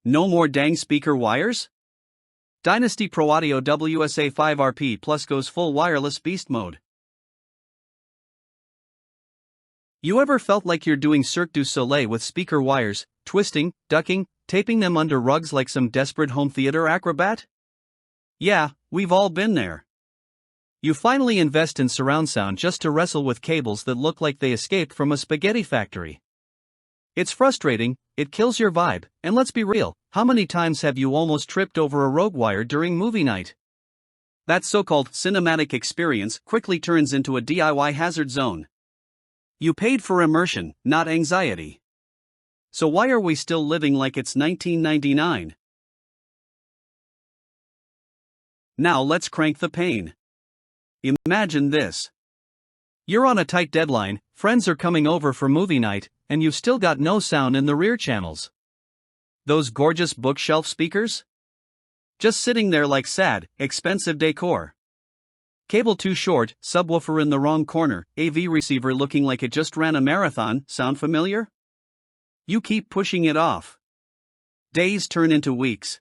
No more dang speaker wires? Dynasty ProAudio WSA-5RP-PLUS goes full wireless beast mode. You ever felt like you're doing Cirque du Soleil with speaker wires, twisting, ducking, taping them under rugs like some desperate home theater acrobat? Yeah, we've all been there. You finally invest in surround sound just to wrestle with cables that look like they escaped from a spaghetti factory. It's frustrating, it kills your vibe, and let's be real, how many times have you almost tripped over a rogue wire during movie night? That so-called cinematic experience quickly turns into a DIY hazard zone. You paid for immersion, not anxiety. So why are we still living like it's 1999? Now let's crank the pain. Imagine this. You're on a tight deadline, friends are coming over for movie night, and you've still got no sound in the rear channels. Those gorgeous bookshelf speakers? Just sitting there like sad, expensive decor. Cable too short, subwoofer in the wrong corner, AV receiver looking like it just ran a marathon. Sound familiar? You keep pushing it off. Days turn into weeks.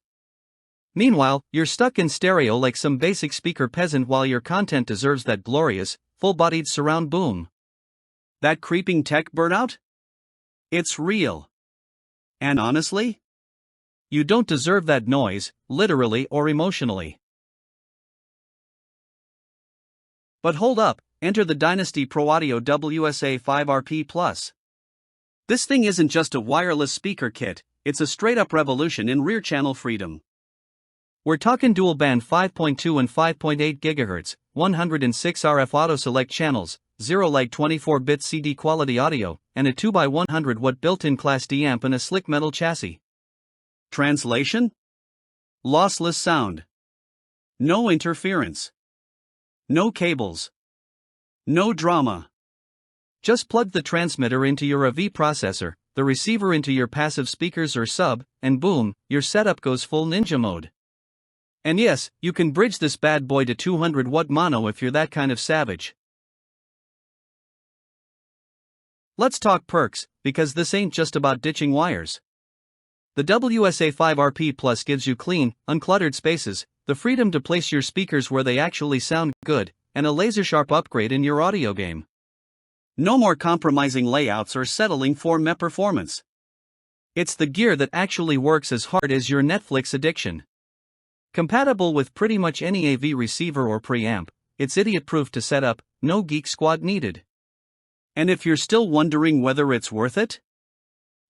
Meanwhile, you're stuck in stereo like some basic speaker peasant while your content deserves that glorious, full-bodied surround boom. That creeping tech burnout? It's real. And honestly, you don't deserve that noise, literally or emotionally. But hold up, enter the Dynasty ProAudio WSA-5RP-PLUS. This thing isn't just a wireless speaker kit, it's a straight-up revolution in rear channel freedom. We're talking dual band 5.2 and 5.8 GHz, 106 RF auto select channels, 0 lag 24-bit CD quality audio, and a 2x100 watt built-in Class D amp and a slick metal chassis. Translation? Lossless sound. No interference. No cables. No drama. Just plug the transmitter into your AV processor, the receiver into your passive speakers or sub, and boom, your setup goes full ninja mode. And yes, you can bridge this bad boy to 200 watt mono if you're that kind of savage. Let's talk perks, because this ain't just about ditching wires. The WSA-5RP-PLUS gives you clean, uncluttered spaces, the freedom to place your speakers where they actually sound good, and a laser-sharp upgrade in your audio game. No more compromising layouts or settling for meh performance. It's the gear that actually works as hard as your Netflix addiction. Compatible with pretty much any AV receiver or preamp, it's idiot-proof to set up, no Geek Squad needed. And if you're still wondering whether it's worth it?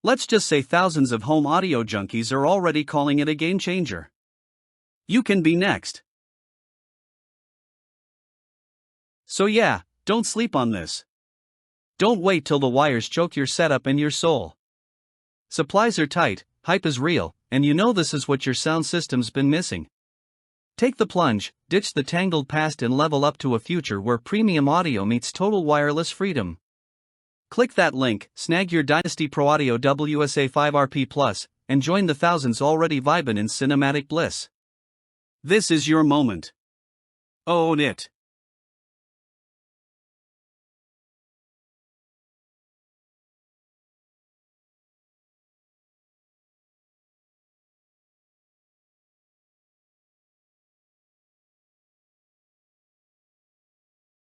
Let's just say thousands of home audio junkies are already calling it a game changer. You can be next. So yeah, don't sleep on this. Don't wait till the wires choke your setup and your soul. Supplies are tight, hype is real, and you know this is what your sound system's been missing. Take the plunge, ditch the tangled past and level up to a future where premium audio meets total wireless freedom. Click that link, snag your Dynasty ProAudio WSA-5RP-PLUS, and join the thousands already vibing in cinematic bliss. This is your moment. Own it.